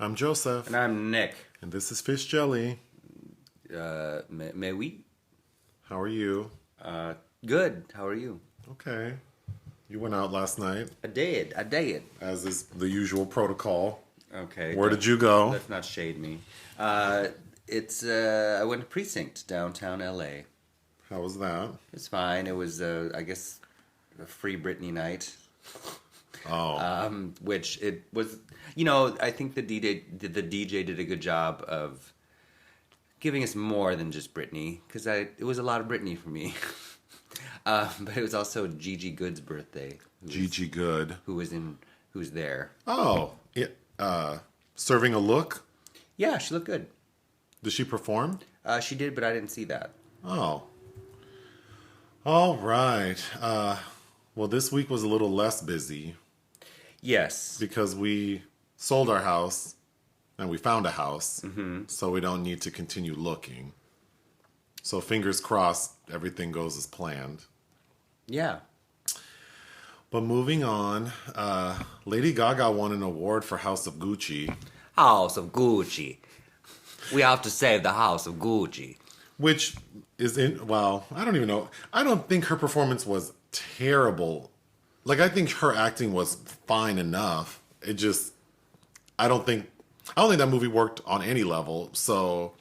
I'm Joseph. And I'm Nick. And this is Fish Jelly. May we? How are you? Good. How are you? Okay. You went out last night. I did. As is the usual protocol. Okay. Where did you go? Let's not shade me. I went to Precinct, downtown LA. How was that? It's fine. It was, I guess, a free Britney night. Oh. Which it was, I think the DJ did a good job of giving us more than just Britney, because it was a lot of Britney for me. But it was also Gigi Good's birthday. Gigi Good. Who's there. Oh. Serving a look? Yeah, she looked good. Did she perform? She did, but I didn't see that. Oh. All right. Well, this week was a little less busy. Yes. Because we sold our house and we found a house. Mm-hmm. So we don't need to continue looking. So fingers crossed, everything goes as planned. Yeah. But moving on, Lady Gaga won an award for House of Gucci. House of Gucci. We have to save the House of Gucci. Which is I don't even know. I don't think her performance was terrible. Like, I think her acting was fine enough. I don't think that movie worked on any level. So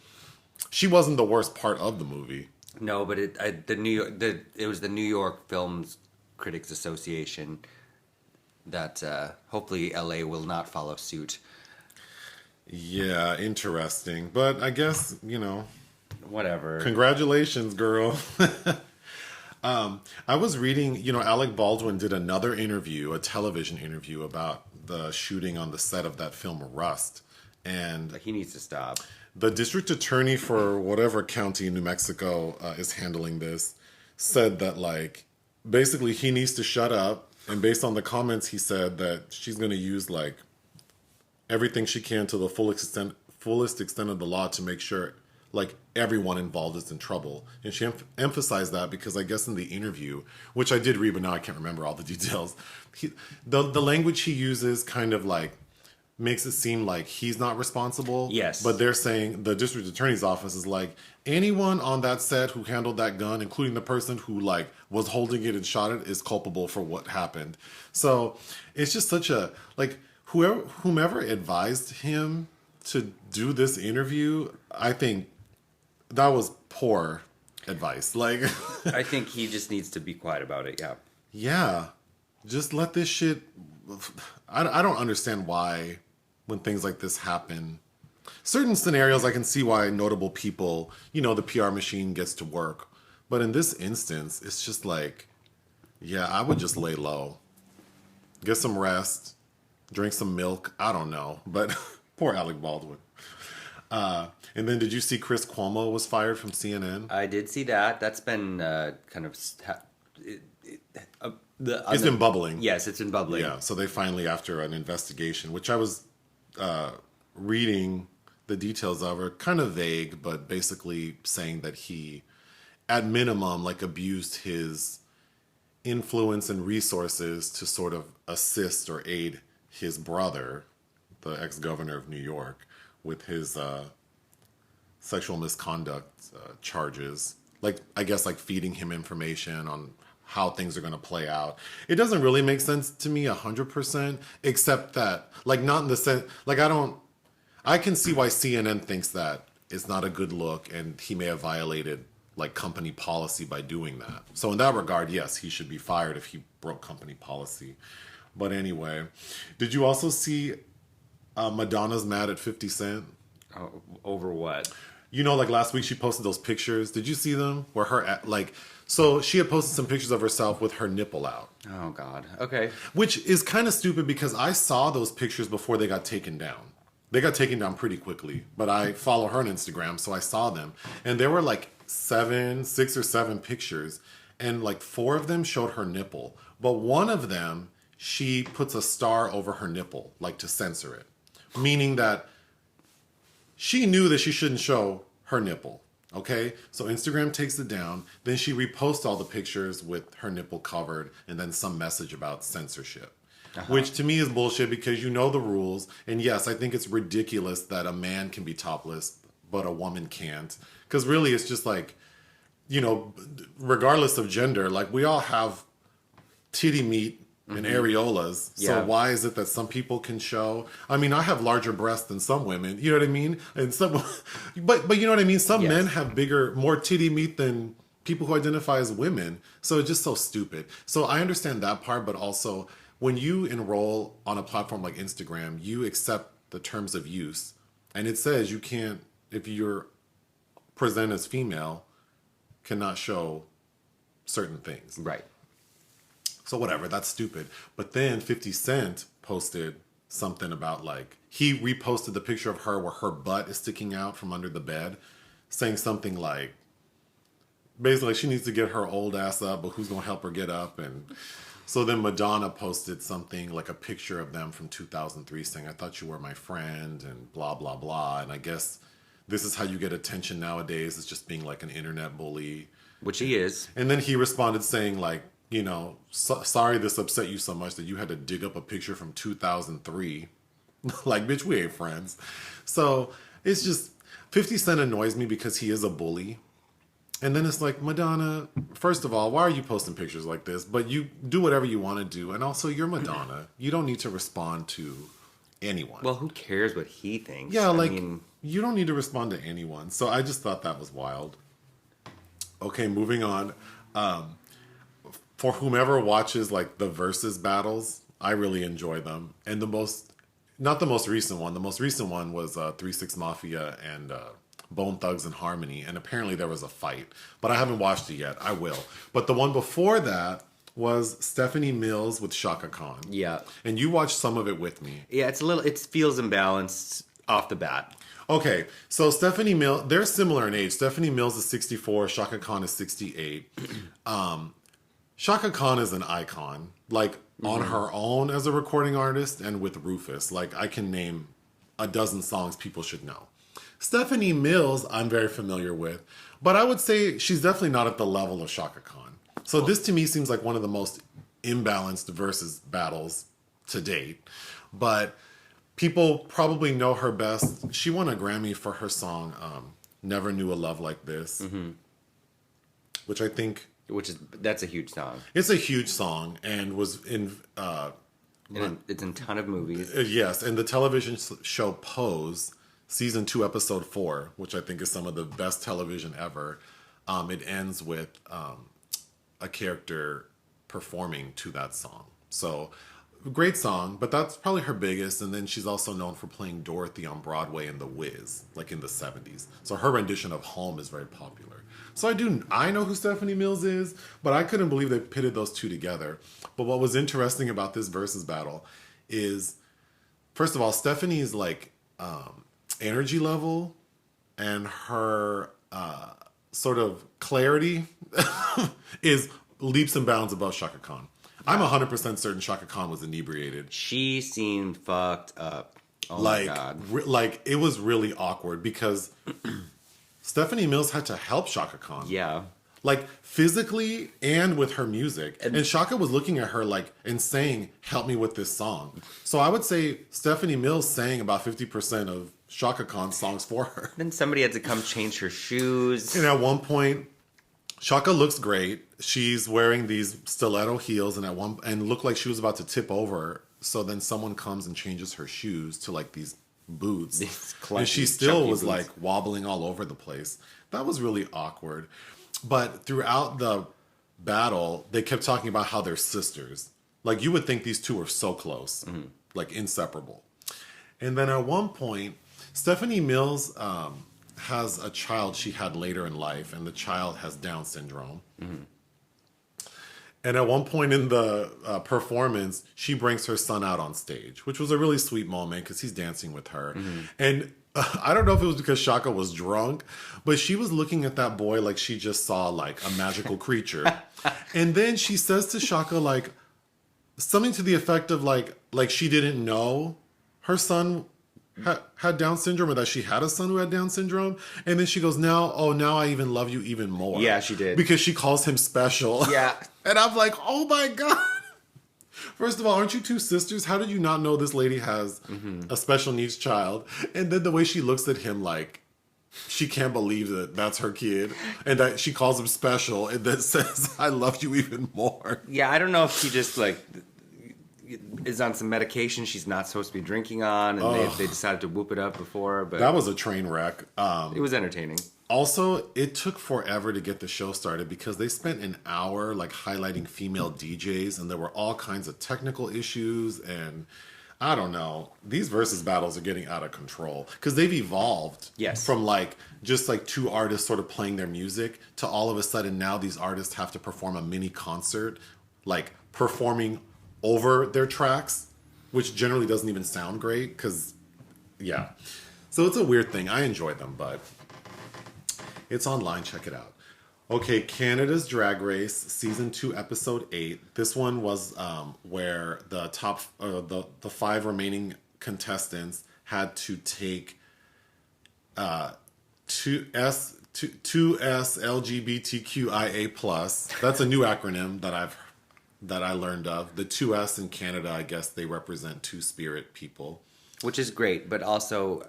she wasn't the worst part of the movie. No, but it was the New York Films Critics Association that hopefully LA will not follow suit. Yeah, interesting. But I guess, whatever. Congratulations, girl. I was reading, Alec Baldwin did another interview, a television interview about the shooting on the set of that film Rust. And he needs to stop. The district attorney for whatever county in New Mexico is handling this said that, basically he needs to shut up. And based on the comments, he said that she's going to use, everything she can to the fullest extent of the law to make sure, everyone involved is in trouble. And she emphasized that because I guess in the interview, which I did read, but now I can't remember all the details, the language he uses kind of, makes it seem like he's not responsible. Yes. But they're saying, the district attorney's office is anyone on that set who handled that gun, including the person who was holding it and shot it, is culpable for what happened. So it's just such a, whomever advised him to do this interview, I think that was poor advice. I think he just needs to be quiet about it. Yeah. Yeah. Just let this shit, I don't understand why when things like this happen. Certain scenarios, I can see why notable people, the PR machine gets to work. But in this instance, it's just I would just lay low. Get some rest. Drink some milk. I don't know. But poor Alec Baldwin. And then did you see Chris Cuomo was fired from CNN? I did see that. That's been kind of... It's been bubbling. Yes, it's been bubbling. Yeah, so they finally, after an investigation, which I was reading the details of, are kind of vague, but basically saying that he, at minimum, abused his influence and resources to sort of assist or aid his brother, the ex-governor of New York, with his sexual misconduct charges. I guess feeding him information on how things are going to play out. It doesn't really make sense to me 100%, except that, not in the sense, I can see why CNN thinks that it's not a good look and he may have violated, company policy by doing that. So in that regard, yes, he should be fired if he broke company policy. But anyway, did you also see Madonna's mad at 50 Cent? Oh, over what? Last week she posted those pictures. Did you see them? Where her, so she had posted some pictures of herself with her nipple out. Oh, God. Okay. Which is kind of stupid because I saw those pictures before they got taken down. They got taken down pretty quickly. But I follow her on Instagram, so I saw them. And there were 6 or 7 pictures. And 4 of them showed her nipple. But one of them, she puts a star over her nipple, to censor it. Meaning that she knew that she shouldn't show her nipple. Okay, so Instagram takes it down. Then she reposts all the pictures with her nipple covered and then some message about censorship. which to me is bullshit because you know the rules. And yes, I think it's ridiculous that a man can be topless, but a woman can't. Because really, it's just like, you know, regardless of gender, like we all have titty meat and areolas. So why is it that some people can show? I mean, I have larger breasts than some women. You know what I mean? And some, but you know what I mean? Some men have more titty meat than people who identify as women. So it's just so stupid. So I understand that part, but also when you enroll on a platform like Instagram, you accept the terms of use. And it says you can't, if you're present as female, cannot show certain things. Right. So whatever, that's stupid. But then 50 Cent posted something about like, he reposted the picture of her where her butt is sticking out from under the bed, saying something like, basically she needs to get her old ass up, but who's going to help her get up? And so then Madonna posted something like a picture of them from 2003 saying, I thought you were my friend and blah, blah, blah. And I guess this is how you get attention nowadays. It's just being like an internet bully. Which he is. And then he responded saying like, you know, sorry this upset you so much that you had to dig up a picture from 2003. Like, bitch, we ain't friends. So it's just, 50 Cent annoys me because he is a bully. And then it's like, Madonna, first of all, why are you posting pictures like this? But you do whatever you want to do. And also, you're Madonna. You don't need to respond to anyone. Well, who cares what he thinks? Yeah, like, you don't need to respond to anyone. So I just thought that was wild. Okay, moving on. For whomever watches like the versus battles, I really enjoy them. And not the most recent one. The most recent one was 3 6 Mafia and Bone Thugs and Harmony. And apparently there was a fight, but I haven't watched it yet. I will. But the one before that was Stephanie Mills with Chaka Khan. Yeah. And you watched some of it with me. Yeah, it feels imbalanced off the bat. Okay, so Stephanie Mills, they're similar in age. Stephanie Mills is 64, Chaka Khan is 68. Chaka Khan is an icon, like on her own as a recording artist and with Rufus. Like I can name a dozen songs people should know. Stephanie Mills, I'm very familiar with, but I would say she's definitely not at the level of Chaka Khan. So this to me seems like one of the most imbalanced versus battles to date. But people probably know her best. She won a Grammy for her song Never Knew a Love Like This, which I think... That's a huge song. It's a huge song and was in... it's in a ton of movies. Yes, and the television show Pose, Season 2, Episode 4, which I think is some of the best television ever. It ends with a character performing to that song. So... great song, but that's probably her biggest. And then she's also known for playing Dorothy on Broadway in The Wiz, like in the 70s. So her rendition of Home is very popular. So I know who Stephanie Mills is, but I couldn't believe they pitted those two together. But what was interesting about this versus battle is, first of all, Stephanie's like energy level and her sort of clarity is leaps and bounds above Chaka Khan. I'm 100% certain Chaka Khan was inebriated. She seemed fucked up. Oh my God. Like, it was really awkward because Stephanie Mills had to help Chaka Khan. Yeah. Like, physically and with her music. And Chaka was looking at her, like, and saying, help me with this song. So I would say Stephanie Mills sang about 50% of Chaka Khan's songs for her. Then somebody had to come change her shoes. And at one point... Chaka looks great. She's wearing these stiletto heels and looked like she was about to tip over. So then someone comes and changes her shoes to like these boots. And she still was like wobbling all over the place. That was really awkward. But throughout the battle, they kept talking about how they're sisters. Like you would think these two are so close, like inseparable. And then at one point, Stephanie Mills... has a child she had later in life, and the child has Down syndrome. And at one point in the performance, she brings her son out on stage, which was a really sweet moment because he's dancing with her. And I don't know if it was because Chaka was drunk, but she was looking at that boy like she just saw like a magical creature. And then she says to Chaka like something to the effect of like she didn't know her son had Down syndrome or that she had a son who had Down syndrome. And then she goes, now I even love you even more. Yeah, she did. Because she calls him special. Yeah. And I'm like, oh my God. First of all, aren't you two sisters? How did you not know this lady has a special needs child? And then the way she looks at him like she can't believe that that's her kid and that she calls him special and then says, I love you even more. Yeah, I don't know if she just like is on some medication she's not supposed to be drinking on and they decided to whoop it up before. But that was a train wreck. It was entertaining. Also, it took forever to get the show started because they spent an hour like highlighting female DJs and there were all kinds of technical issues and I don't know. These versus battles are getting out of control because they've evolved from like just like two artists sort of playing their music to all of a sudden now these artists have to perform a mini concert, like performing over their tracks, which generally doesn't even sound great because, yeah. So it's a weird thing. I enjoy them, but it's online. Check it out. Okay, Canada's Drag Race, Season 2, Episode 8. This one was where the top, the 5 remaining contestants had to take 2S LGBTQIA+. That's a new acronym that I learned of. The 2S in Canada, I guess they represent two-spirit people. Which is great, but also...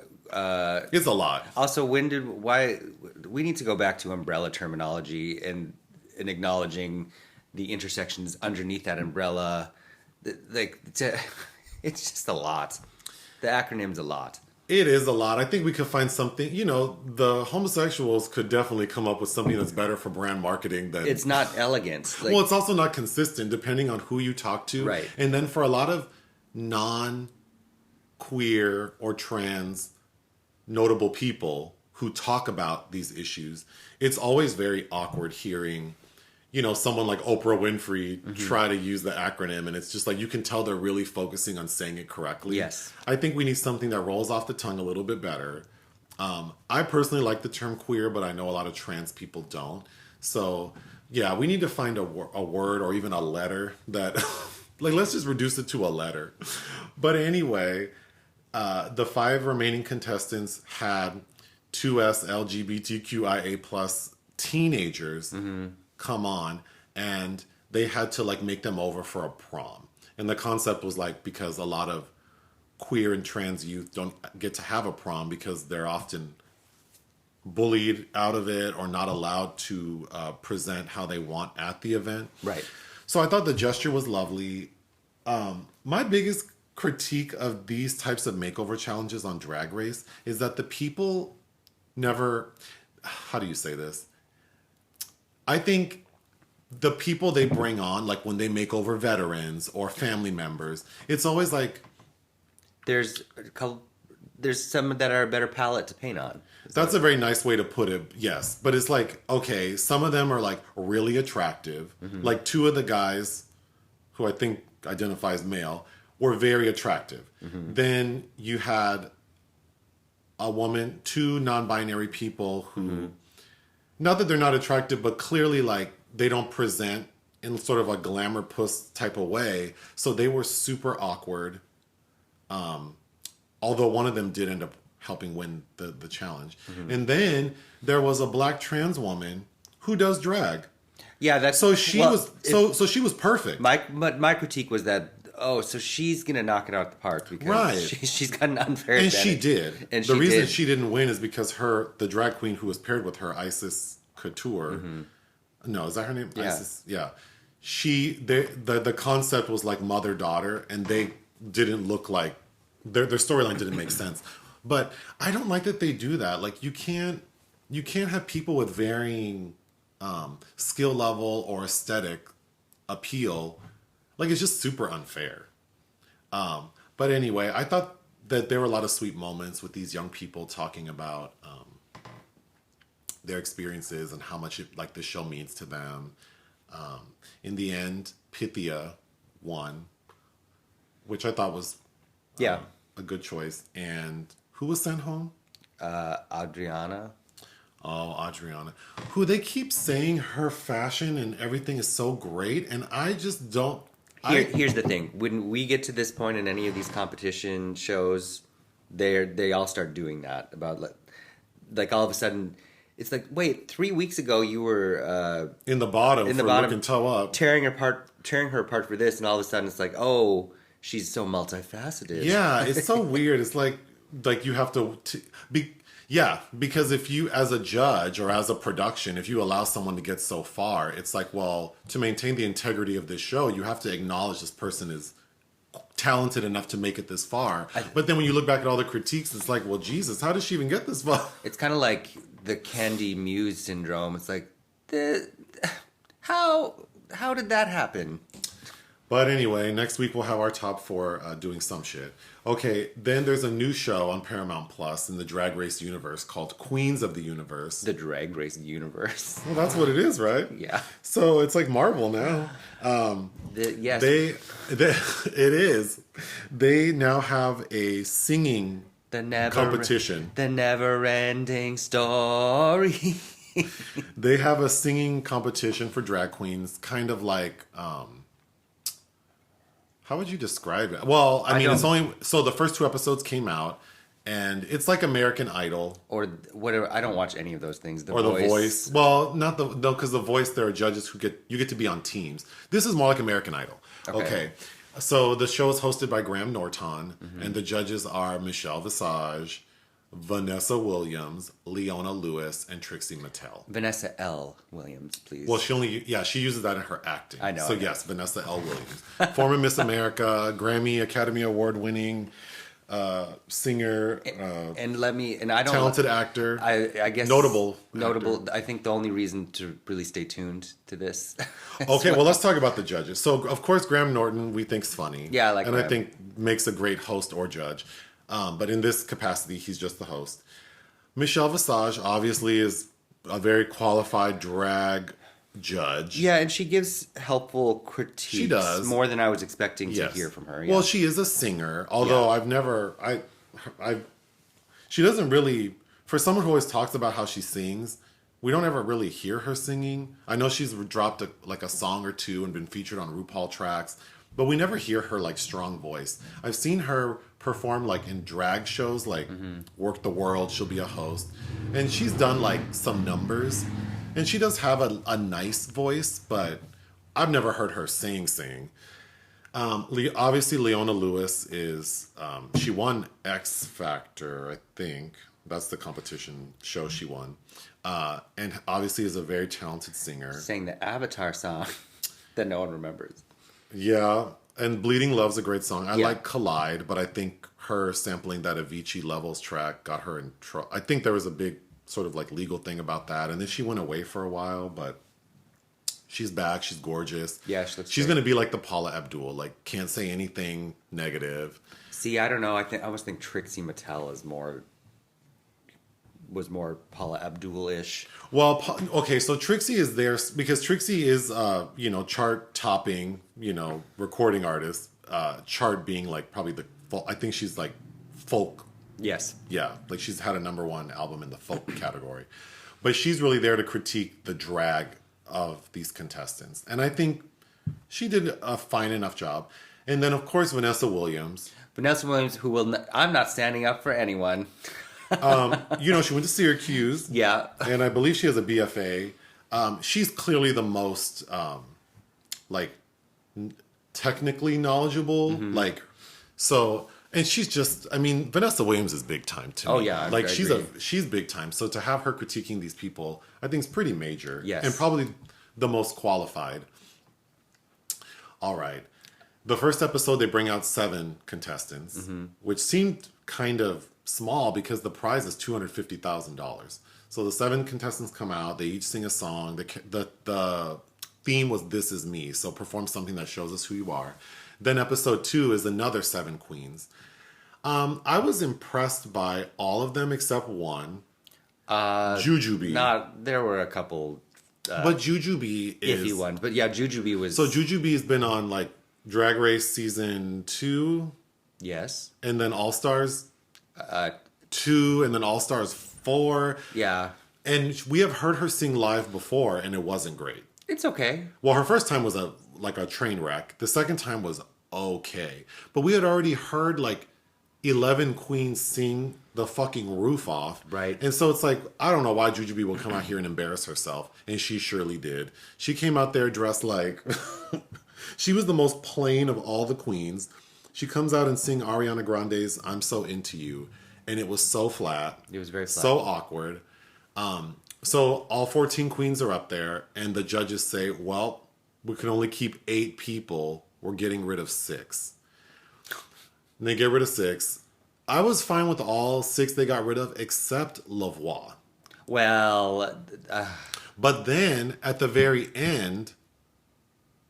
it's a lot. Also, why we need to go back to umbrella terminology and acknowledging the intersections underneath that umbrella. It's just a lot. The acronym's a lot. It is a lot. I think we could find something, the homosexuals could definitely come up with something that's better for brand marketing than... It's not elegant. Well, it's also not consistent depending on who you talk to. Right. And then for a lot of non-queer or trans notable people who talk about these issues, it's always very awkward hearing, someone like Oprah Winfrey try to use the acronym, and it's just like you can tell they're really focusing on saying it correctly. Yes. I think we need something that rolls off the tongue a little bit better. I personally like the term queer, but I know a lot of trans people don't. So, yeah, we need to find a word or even a letter that, like, let's just reduce it to a letter. But anyway... the 5 remaining contestants had 2S LGBTQIA+ teenagers come on, and they had to like make them over for a prom. And the concept was like because a lot of queer and trans youth don't get to have a prom because they're often bullied out of it or not allowed to present how they want at the event. Right. So I thought the gesture was lovely. My biggest critique of these types of makeover challenges on Drag Race is that the people never, how do you say this? I think the people they bring on, like when they make over veterans or family members, it's always like... There's some that are a better palette to paint on. That's a very nice way to put it, yes. But it's like, okay, some of them are like really attractive. Like 2 of the guys, who I think identify as male, were very attractive. Then you had a woman, 2 non-binary people who, not that they're not attractive, but clearly like they don't present in sort of a glamour puss type of way. So they were super awkward. Although one of them did end up helping win the challenge. And then there was a black trans woman who does drag. Yeah, that's... So she was perfect. My critique was that, so she's going to knock it out of the park because she's got an unfair advantage. And she did. And the reason she didn't win is because the drag queen who was paired with her, Isis Couture, no, is that her name? Yeah. Isis, yeah. The concept was like mother-daughter, and they didn't look like, their storyline didn't make sense. But I don't like that they do that. Like you can't have people with varying skill level or aesthetic appeal. Like, it's just super unfair. But anyway, I thought that there were a lot of sweet moments with these young people talking about their experiences and how much the show means to them. In the end, Pythia won, which I thought was a good choice. And who was sent home? Adriana. Oh, Adriana. Who they keep saying her fashion and everything is so great, and I just don't... Here's the thing. When we get to this point in any of these competition shows, they all start doing that. About like all of a sudden, It's like, wait, 3 weeks ago you were In the bottom in the for bottom, looking toe up. tearing her apart for this, and all of a sudden it's like, oh, she's so multifaceted. Yeah, it's so weird. It's like you have be. Yeah, because if you, as a judge or as a production, if you allow someone to get so far, it's like, well, to maintain the integrity of this show, you have to acknowledge this person is talented enough to make it this far. But then when you look back at all the critiques, it's like, well, Jesus, how did she even get this far? It's kind of like the Candy Muse syndrome. It's like, how did that happen? But anyway, next week we'll have our top 4 doing some shit. Okay, then there's a new show on Paramount Plus in the Drag Race universe called Queens of the Universe. The Drag Race universe. Well, that's what it is, right? Yeah. So it's like Marvel now. Yes. It is. They now have a singing competition. The never-ending story. They have a singing competition for drag queens, kind of like... how would you describe it? Well, I mean, it's only... So the first 2 episodes came out, and it's like American Idol. Or whatever. I don't watch any of those things. The Voice. Well, not the... No, because The Voice, there are judges who you get to be on teams. This is more like American Idol. Okay. So the show is hosted by Graham Norton, and the judges are Michelle Visage, Vanessa Williams, Leona Lewis, and Trixie Mattel. Vanessa L. Williams, please. Well, she uses that in her acting. I know. So yes, Vanessa L. Williams. Former Miss America, Grammy, Academy Award winning singer. Talented actor. I guess notable. Actor. I think the only reason to really stay tuned to this. Okay, well, let's talk about the judges. So of course, Graham Norton we think's funny. Yeah, I like and Graham. I think makes a great host or judge. But in this capacity, he's just the host. Michelle Visage obviously is a very qualified drag judge. Yeah, and she gives helpful critiques. She does. More than I was expecting to hear from her. Yeah. Well, she is a singer, although she doesn't really, for someone who always talks about how she sings, we don't ever really hear her singing. I know she's dropped a song or 2 and been featured on RuPaul tracks, but we never hear her strong voice. I've seen her perform in drag shows Work the World. She'll be a host, and she's done some numbers, and she does have a nice voice, but I've never heard her sing. Obviously Leona Lewis is she won X Factor, I think that's the competition show she won, and obviously is a very talented singer. Sang the Avatar song that no one remembers. Yeah, and Bleeding Love's a great song. I like Collide, but I think her sampling that Avicii Levels track got her in trouble. I think there was a big sort of legal thing about that, and then she went away for a while, but she's back. She's gorgeous. Yeah, she's going to be like the Paula Abdul, can't say anything negative. See, I don't know. I almost think Trixie Mattel was more Paula Abdul-ish. Well, okay, so Trixie is there because Trixie is, chart topping, recording artist. Chart being probably I think she's folk. Yes. Yeah, she's had a #1 album in the folk category. But she's really there to critique the drag of these contestants. And I think she did a fine enough job. And then, of course, Vanessa Williams. Who I'm not standing up for anyone. She went to Syracuse. Yeah. And I believe she has a BFA. She's clearly the most, technically knowledgeable. And she's just, Vanessa Williams is big time to me. Oh, yeah. She's big time. So to have her critiquing these people, I think is pretty major. Yes. And probably the most qualified. All right. The first episode, they bring out 7 contestants, which seemed kind of small because the prize is $250,000. So the 7 contestants come out. They each sing a song. The theme was "This Is Me," so perform something that shows us who you are. Then episode 2 is another 7 queens. I was impressed by all of them except one. Jujubee. There were a couple. But Jujubee is iffy ones. But yeah, Jujubee was. So Jujubee's been on Drag Race season 2. Yes. And then All Stars 2, and then All Stars 4. Yeah. And we have heard her sing live before, and it wasn't great. It's okay. Well, her first time was a train wreck. The second time was okay. But we had already heard 11 queens sing the fucking roof off. Right. And so it's like, I don't know why Jujubee will come out here and embarrass herself. And she surely did. She came out there dressed like... she was the most plain of all the queens. She comes out and sing Ariana Grande's I'm So Into You. And it was so flat. It was very flat. So awkward. So all 14 queens are up there. And the judges say, well, we can only keep 8 people. We're getting rid of 6. And they get rid of 6. I was fine with all 6 they got rid of, except Lavoie. Well... But then, at the very end,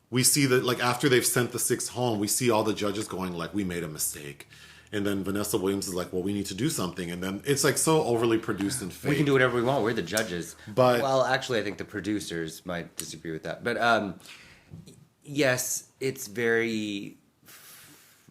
we see that, like, after they've sent the 6 home, we see all the judges going, like, we made a mistake. And then Vanessa Williams is like, well, we need to do something. And then it's, like, so overly produced and fake. We can do whatever we want. We're the judges. But... Well, actually, I think the producers might disagree with that. But, yes, it's very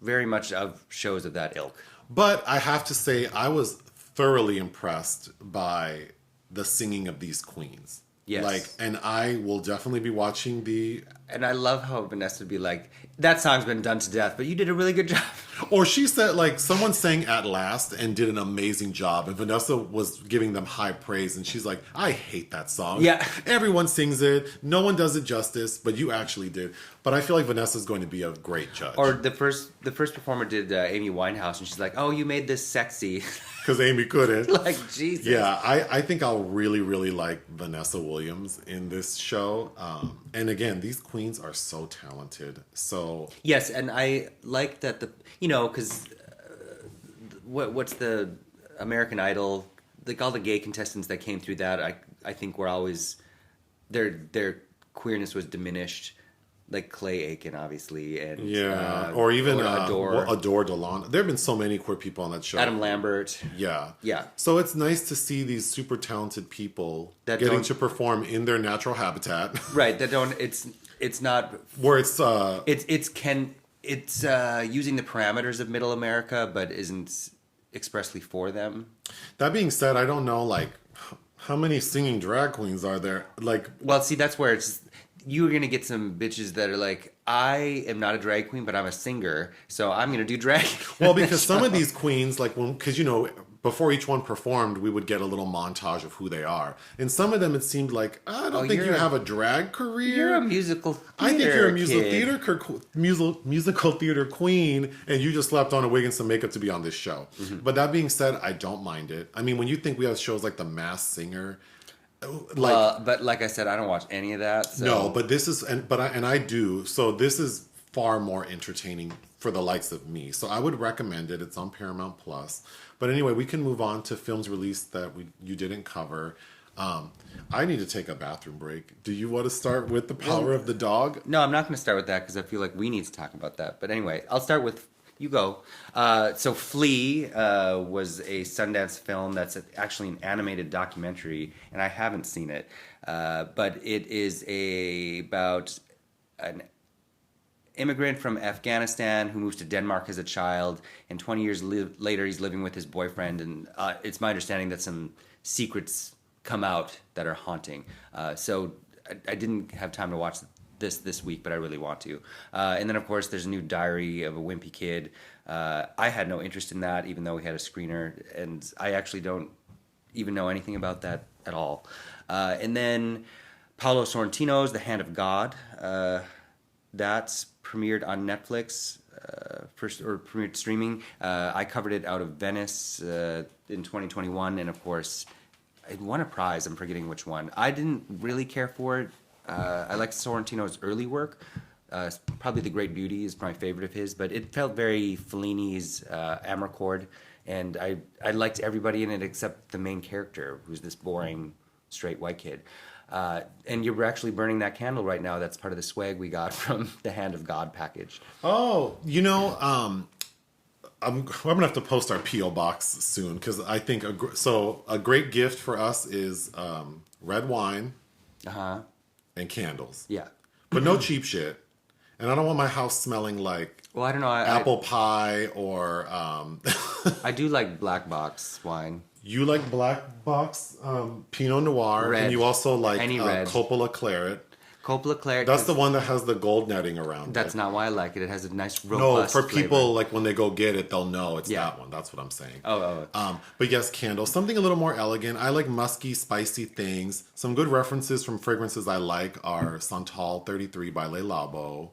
much of shows of that ilk. But I have to say, I was thoroughly impressed by the singing of these queens. Yes. Like, and I will definitely be watching the... And I love how Vanessa would be like, that song's been done to death, but you did a really good job. Or she said, like, someone sang At Last and did an amazing job. And Vanessa was giving them high praise. And she's like, I hate that song. Yeah. Everyone sings it. No one does it justice, but you actually did. But I feel like Vanessa's going to be a great judge. Or the first performer did Amy Winehouse, and she's like, oh, you made this sexy. Because Amy couldn't. Like, Jesus. Yeah, I think I'll really, really like Vanessa Williams in this show. And again, these queens are so talented. So yes, and I like that because what's the American Idol? Like all the gay contestants that came through that, I think were always their queerness was diminished. Like Clay Aiken, obviously, and or even Adore Delon. There have been so many queer people on that show. Adam Lambert. Yeah. Yeah. So it's nice to see these super talented people getting to perform in their natural habitat. Right. That don't. It's not where it's using the parameters of Middle America, but isn't expressly for them. That being said, I don't know like how many singing drag queens are there. Like, well, see, that's where it's. You're going to get some bitches that are like, I am not a drag queen, but I'm a singer, so I'm going to do drag. Well, because some of these queens, like, because, before each one performed, we would get a little montage of who they are. And some of them, it seemed like, I don't think you have a drag career. You're a musical theater I think you're a musical theater queen, and you just slapped on a wig and some makeup to be on this show. Mm-hmm. But that being said, I don't mind it. I mean, when you think we have shows like The Masked Singer... but like I said, I don't watch any of that. So. No, but this is, I do. So this is far more entertaining for the likes of me. So I would recommend it. It's on Paramount Plus. But anyway, we can move on to films released that you didn't cover. I need to take a bathroom break. Do you want to start with The Power of the Dog? No, I'm not going to start with that because I feel like we need to talk about that. But anyway, I'll start with. You go. So Flea was a Sundance film that's actually an animated documentary, and I haven't seen it. But it is about an immigrant from Afghanistan who moves to Denmark as a child, and 20 years later he's living with his boyfriend, and it's my understanding that some secrets come out that are haunting. So I didn't have time to watch this week, but I really want to. And then, of course, there's a new Diary of a Wimpy Kid. I had no interest in that, even though we had a screener, and I actually don't even know anything about that at all. And then Paolo Sorrentino's The Hand of God. That's premiered on Netflix, premiered streaming. I covered it out of Venice in 2021, and of course, it won a prize. I'm forgetting which one. I didn't really care for it. I liked Sorrentino's early work. Probably The Great Beauty is my favorite of his, but it felt very Fellini's Amarcord, and I liked everybody in it except the main character, who's this boring, straight white kid. And you're actually burning that candle right now. That's part of the swag we got from the Hand of God package. Oh, I'm gonna have to post our P.O. box soon because I think a great gift for us is red wine. And candles. Yeah. But no cheap shit. And I don't want my house smelling like I don't know. Apple pie or... I do like black box wine. You like black box Pinot Noir. Red. And you also like Any red. Coppola Claret. Coppola Claret. That's the one that has the gold netting around That's it. not why I like it. It has a nice No, robust for flavor. people, like, when they go get it, they'll know it's that one. That's what I'm saying. But yes, candles. Something a little more elegant. I like musky, spicy things. Some good references from fragrances I like are Santal 33 by Le Labo.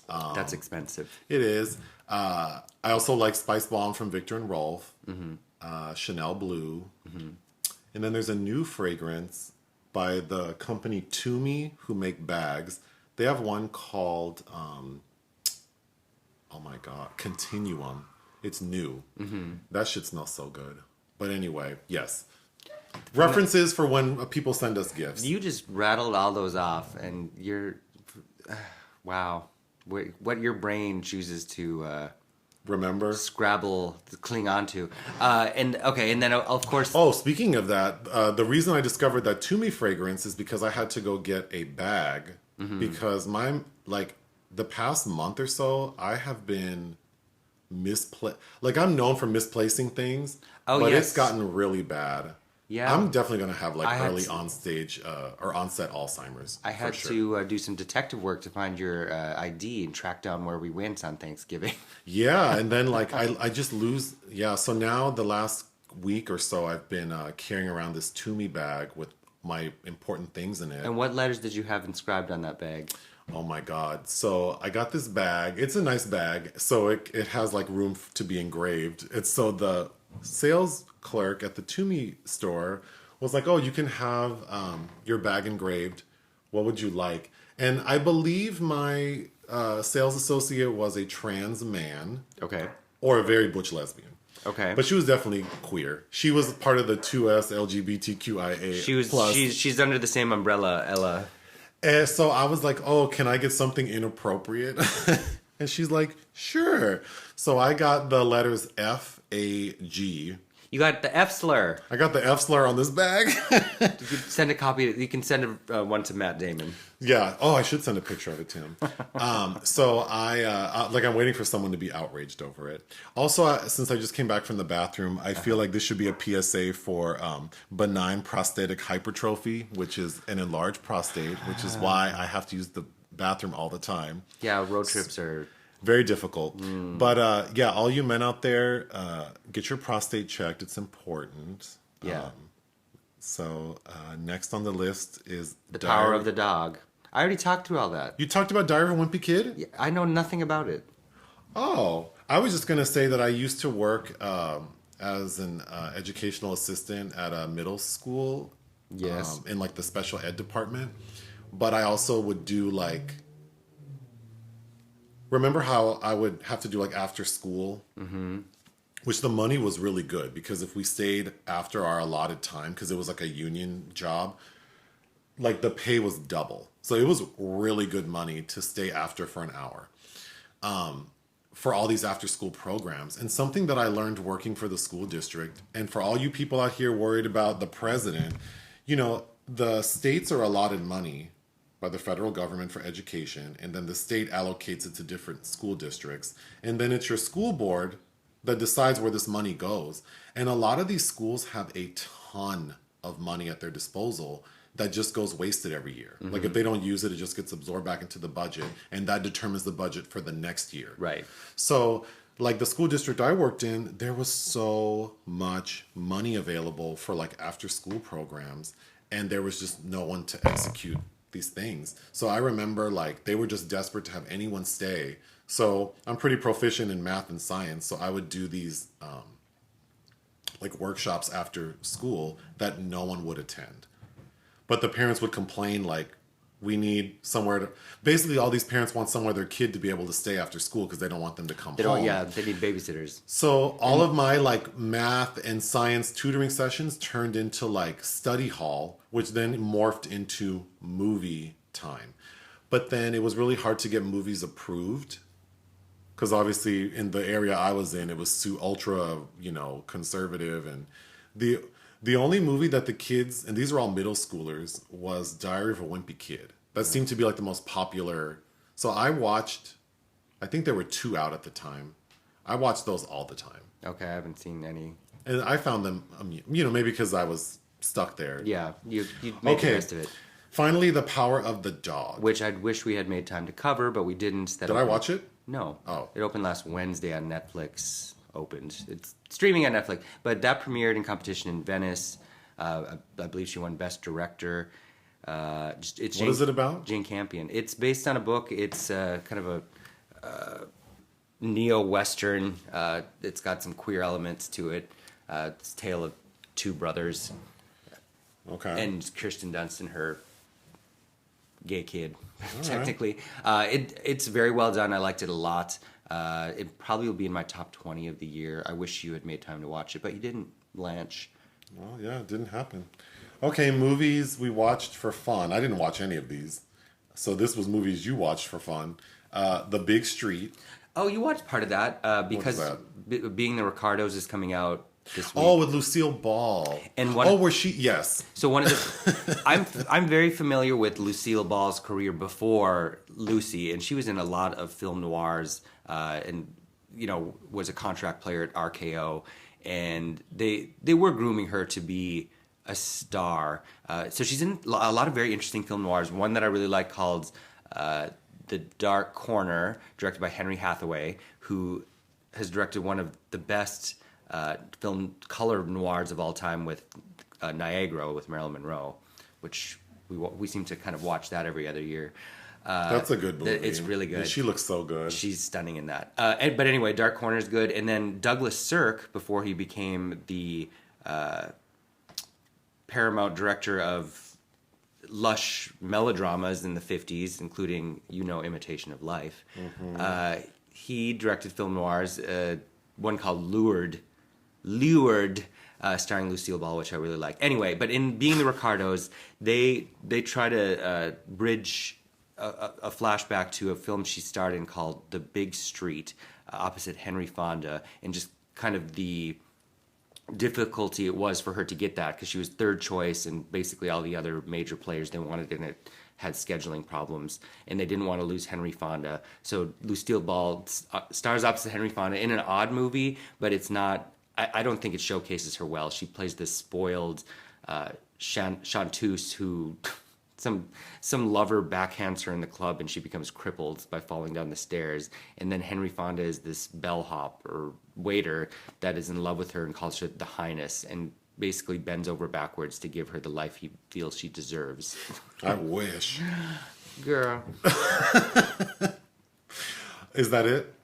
That's expensive. It is. I also like Spice Bomb from Victor and Rolf. Chanel Blue. And then there's a new fragrance by the company Toomey, who make bags. They have one called, oh my God, Continuum. It's new. That shit smells so good. But anyway, yes. References for when people send us gifts. You just rattled all those off, and wow. What your brain chooses to remember, Scrabble, cling on to. And then of course... Oh, speaking of that, the reason I discovered that Toomey fragrance is because I had to go get a bag. Because the past month or so, I have been I'm known for misplacing things, but it's gotten really bad. Yeah, I'm definitely gonna have early on stage or onset Alzheimer's. I had to do some detective work to find your ID and track down where we went on Thanksgiving. Yeah, and then I just lose. Yeah, so now the last week or so, I've been carrying around this Toomey bag with my important things in it. And what letters did you have inscribed on that bag? Oh my God. So I got this bag. It's a nice bag. So it has room to be engraved. It's so the sales clerk at the Toomey store was like, oh, you can have your bag engraved. What would you like? And I believe my sales associate was a trans man. Okay. Or a very butch lesbian. Okay. But she was definitely queer. She was part of the 2S LGBTQIA+. She's under the same umbrella, Ella. And so I was like, oh, can I get something inappropriate? And she's like, sure. So I got the letters F-A-G. You got the F slur. I got the F slur on this bag. You can send a copy. You can send one to Matt Damon. Yeah. Oh, I should send a picture of it to him. So I'm waiting for someone to be outraged over it. Also, since I just came back from the bathroom, I feel like this should be a PSA for benign prostatic hypertrophy, which is an enlarged prostate, which is why I have to use the bathroom all the time. Yeah, road trips are very difficult. But all you men out there, get your prostate checked. It's important. Yeah. So next on the list is The Power of the Dog. I already talked through all that. You talked about Diary of a Wimpy Kid? Yeah, I know nothing about it. Oh, I was just going to say that I used to work as an educational assistant at a middle school. Yes. In the special ed department. But I also would do remember how I would have to do after school? Mm-hmm. Which the money was really good because if we stayed after our allotted time, because it was a union job, the pay was double. So it was really good money to stay after for an hour for all these after school programs. And something that I learned working for the school district, and for all you people out here worried about the president, the states are allotted money by the federal government for education, and then the state allocates it to different school districts. And then it's your school board that decides where this money goes. And a lot of these schools have a ton of money at their disposal that just goes wasted every year. Mm-hmm. If they don't use it, it just gets absorbed back into the budget, and that determines the budget for the next year. Right. So the school district I worked in, there was so much money available for after school programs, and there was just no one to execute these things. So I remember they were just desperate to have anyone stay. So I'm pretty proficient in math and science. So I would do these workshops after school that no one would attend. But the parents would complain we need somewhere to... Basically, all these parents want somewhere their kid to be able to stay after school because they don't want them to come home. Yeah, they need babysitters. So all of my math and science tutoring sessions turned into study hall, which then morphed into movie time. But then it was really hard to get movies approved because obviously in the area I was in, it was ultra, conservative. And the only movie that the kids, and these are all middle schoolers, was Diary of a Wimpy Kid. That seemed to be the most popular. So I think there were 2 out at the time. I watched those all the time. Okay, I haven't seen any. And I found them, maybe because I was stuck there. Yeah, you made the rest of it. Finally, The Power of the Dog. which I'd wish we had made time to cover, but we didn't. Did I watch it? No. Oh. It opened last Wednesday on Netflix. It's streaming on Netflix, but that premiered in competition in Venice. I believe she won Best Director. What is it about? Jane Campion. It's based on a book. It's kind of a neo-Western. It's got some queer elements to it. It's a tale of two brothers. Okay. And Kirsten Dunst and her gay kid, All technically. It's very well done. I liked it a lot. It probably will be in my top 20 of the year. I wish you had made time to watch it, but you didn't, Blanche. Well, yeah, it didn't happen. Okay, movies we watched for fun. I didn't watch any of these. So this was movies you watched for fun. The Big Street. Oh, you watched part of that because that? Being the Ricardos is coming out this week. Oh, with Lucille Ball. And where she? Yes. So one of the, I'm very familiar with Lucille Ball's career before Lucy, and she was in a lot of film noirs, and was a contract player at RKO, and they were grooming her to be a star. So she's in a lot of very interesting film noirs. One that I really like called The Dark Corner, directed by Henry Hathaway, who has directed one of the best film color noirs of all time with Niagara with Marilyn Monroe, which we seem to kind of watch that every other year. That's a good movie. It's really good. She looks so good. She's stunning in that. But anyway, Dark Corner is good. And then Douglas Sirk, before he became the Paramount director of lush melodramas in the 50s, including Imitation of Life. Mm-hmm. He directed film noirs, one called Lured, starring Lucille Ball, which I really like. Anyway, but in Being the Ricardos, they try to bridge a flashback to a film she starred in called The Big Street, opposite Henry Fonda, and just kind of the difficulty it was for her to get that, because she was third choice and basically all the other major players they wanted in it had scheduling problems, and they didn't want to lose Henry Fonda. So Lucille Ball stars opposite Henry Fonda in an odd movie, but it's not, I don't think it showcases her well. She plays this spoiled chanteuse who some lover backhands her in the club and she becomes crippled by falling down the stairs. And then Henry Fonda is this bellhop or waiter that is in love with her and calls her the Highness and basically bends over backwards to give her the life he feels she deserves. I wish. Girl. Is that it?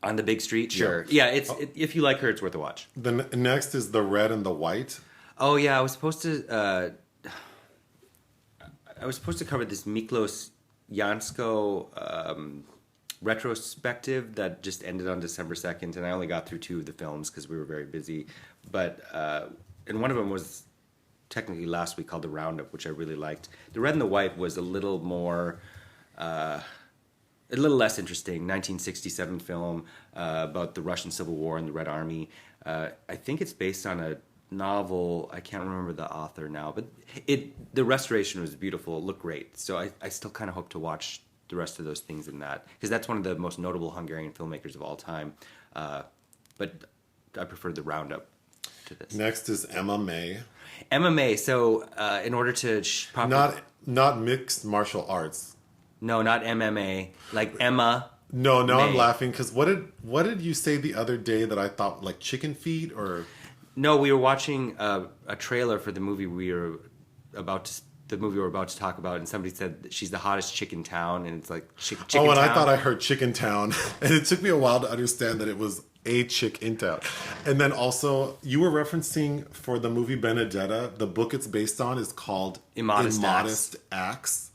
On the Big Street? Sure. Yeah, if you like her, it's worth a watch. The next is The Red and the White. Oh, yeah, I was supposed to cover this Miklos Jansko retrospective that just ended on December 2nd, and I only got through 2 of the films because we were very busy. But and one of them was technically last week, called The Roundup, which I really liked. The Red and the White was a little more, a little less interesting. 1967 film about the Russian Civil War and the Red Army. I think it's based on a novel. I can't remember the author now, but the restoration was beautiful. It looked great. So I still kind of hope to watch the rest of those things in that, because that's one of the most notable Hungarian filmmakers of all time. But I prefer The Roundup to this. Next is MMA. MMA. So in order to not mixed martial arts. No, not MMA. Like Emma. No, now I'm laughing because what did you say the other day that I thought like chicken feet or? No, we were watching a trailer for the movie we were about to talk about, and somebody said that she's the hottest chick in town, and it's like chicken Oh, and town. I thought I heard Chicken Town, and it took me a while to understand that it was a chick in town. And then also, you were referencing for the movie Benedetta, the book it's based on is called Immodest Acts.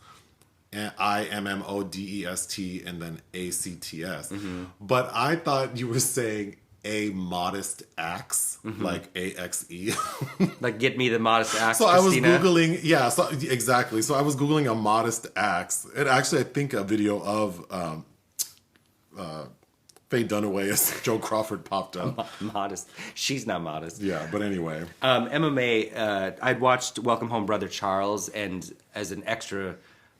IMMODEST and then ACTS. Mm-hmm. But I thought you were saying a modest axe, mm-hmm. like AXE. Like get me the modest axe. So Christina. I was Googling, exactly. So I was Googling a modest axe. And actually, I think a video of Faye Dunaway as Joe Crawford popped up. Modest. She's not modest. Yeah, but anyway. MMA, I'd watched Welcome Home, Brother Charles, and as an extra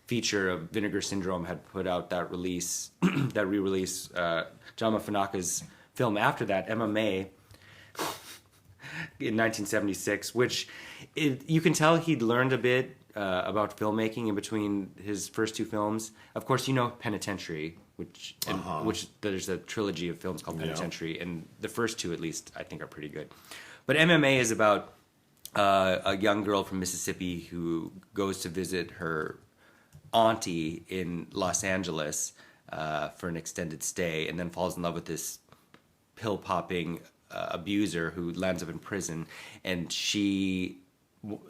feature of Vinegar Syndrome had put out that release, that re-release, John Mafanaka's film after that, MMA, in 1976, which you can tell he'd learned a bit about filmmaking in between his first two films. Of course, you know Penitentiary, which there's a trilogy of films called Penitentiary, and the first two, at least, I think are pretty good. But MMA is about a young girl from Mississippi who goes to visit her auntie in Los Angeles for an extended stay, and then falls in love with this pill-popping abuser who lands up in prison, and she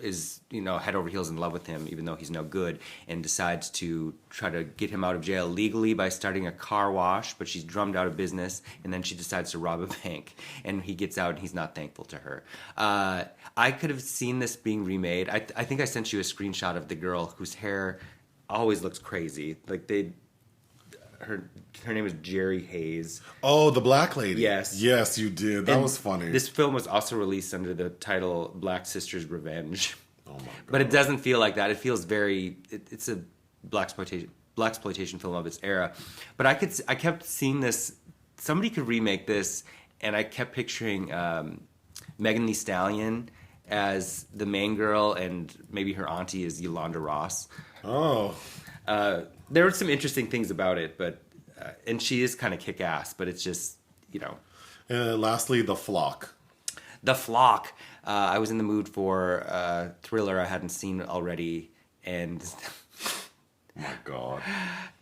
is, head over heels in love with him, even though he's no good, and decides to try to get him out of jail legally by starting a car wash, but she's drummed out of business, and then she decides to rob a bank, and he gets out, and he's not thankful to her. I could have seen this being remade. I think I sent you a screenshot of the girl whose hair always looks crazy. Like her name is Jerry Hayes. Oh, the black lady. Yes. Yes, you did. That was funny. This film was also released under the title Black Sisters Revenge. Oh my God. But it doesn't feel like that. It feels very... It's a blaxploitation film of its era. But I kept seeing this... Somebody could remake this, and I kept picturing Megan Thee Stallion as the main girl, and maybe her auntie is Yolanda Ross. Oh. There were some interesting things about it, but and she is kind of kick-ass, but it's just, And lastly, The Flock. The Flock. I was in the mood for a thriller I hadn't seen already, and... Oh my God.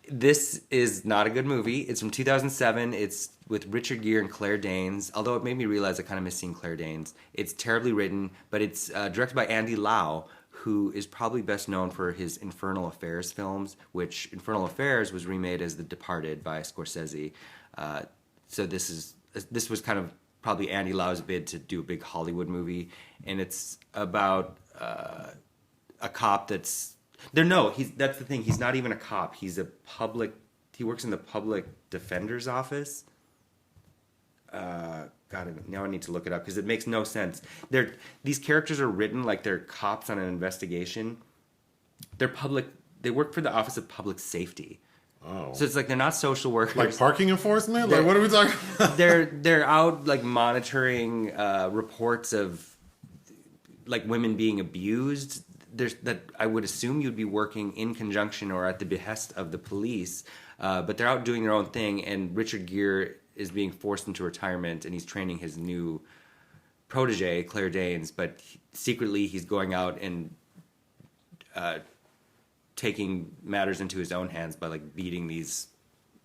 This is not a good movie. It's from 2007. It's with Richard Gere and Claire Danes, although it made me realize I kind of miss seeing Claire Danes. It's terribly written, but it's directed by Andy Lau, who is probably best known for his Infernal Affairs films, which Infernal Affairs was remade as The Departed by Scorsese. So this was kind of probably Andy Lau's bid to do a big Hollywood movie, and it's about a cop that's that's the thing. He's not even a cop. He works in the public defender's office. God, now I need to look it up because it makes no sense. These characters are written like they're cops on an investigation. They work for the Office of Public Safety. Oh. So it's like they're not social workers. Like parking enforcement? Like what are we talking about? They're out like monitoring reports of like women being abused. That I would assume you'd be working in conjunction or at the behest of the police, but they're out doing their own thing. And Richard Gere is being forced into retirement, and he's training his new protege, Claire Danes. But secretly, he's going out and taking matters into his own hands by like beating these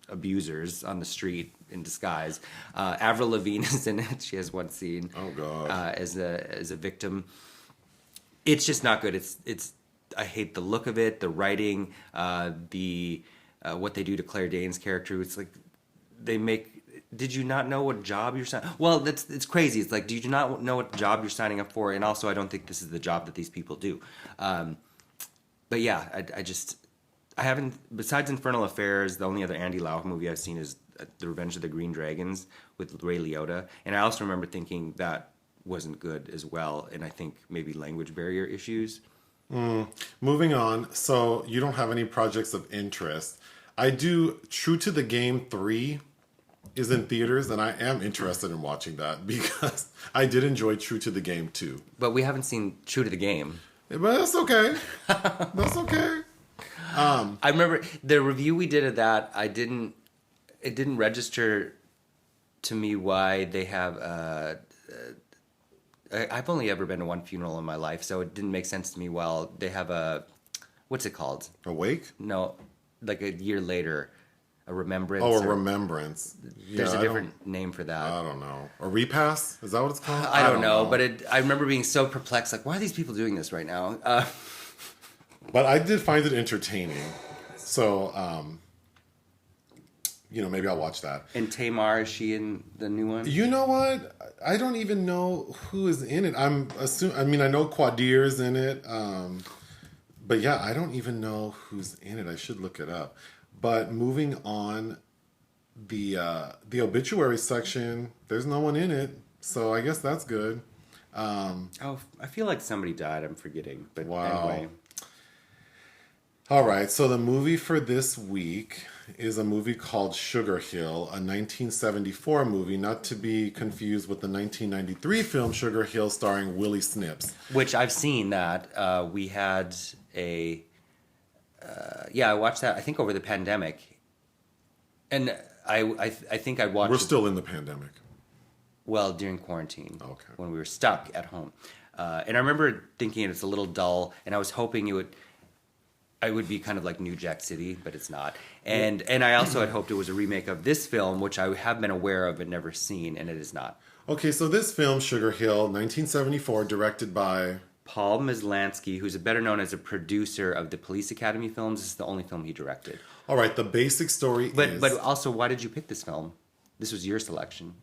abusers on the street in disguise. Avril Lavigne is in it. She has one scene. Oh God. As a victim. It's just not good. It's. I hate the look of it, the writing, what they do to Claire Danes' character. It's like they make. Did you not know what job you're signing? Well, it's crazy. It's like, do you not know what job you're signing up for? And also, I don't think this is the job that these people do. But yeah, I haven't. Besides Infernal Affairs, the only other Andy Lau movie I've seen is The Revenge of the Green Dragons with Ray Liotta, and I also remember thinking that wasn't good as well, and I think maybe language barrier issues. Moving on. So you don't have any projects of interest. I do. True to the Game 3 is in theaters, and I am interested in watching that because I did enjoy True to the Game 2. But we haven't seen True to the Game. But that's okay. That's okay. I remember the review we did of that. It didn't register to me why they have I've only ever been to one funeral in my life, so it didn't make sense to me. Well, they have what's it called? A wake? No, like a year later, a remembrance. Oh, a remembrance. There's a different name for that. I don't know. A repass? Is that what it's called? I don't know, but I remember being so perplexed. Like, why are these people doing this right now? But I did find it entertaining. So, maybe I'll watch that. And Tamar, is she in the new one? You know what? I don't even know who is in it. I know Quadir's in it. But yeah, I don't even know who's in it. I should look it up. But moving on, the obituary section, there's no one in it. So I guess that's good. I feel like somebody died. I'm forgetting. But wow. Anyway. All right, so the movie for this week is a movie called Sugar Hill, a 1974 movie, not to be confused with the 1993 film Sugar Hill starring Willie Snips. Which I've seen that. We had I watched that, I think, over the pandemic. And I think I watched We're still in the pandemic. well, during quarantine. Okay. When we were stuck at home. And I remember thinking it's a little dull, and I was hoping I would be kind of like New Jack City, but it's not. And I also had hoped it was a remake of this film, which I have been aware of but never seen, and it is not. Okay, so this film, Sugar Hill, 1974, directed by Paul Maslansky, who's better known as a producer of the Police Academy films. This is the only film he directed. All right, the basic story is... But also, why did you pick this film? This was your selection.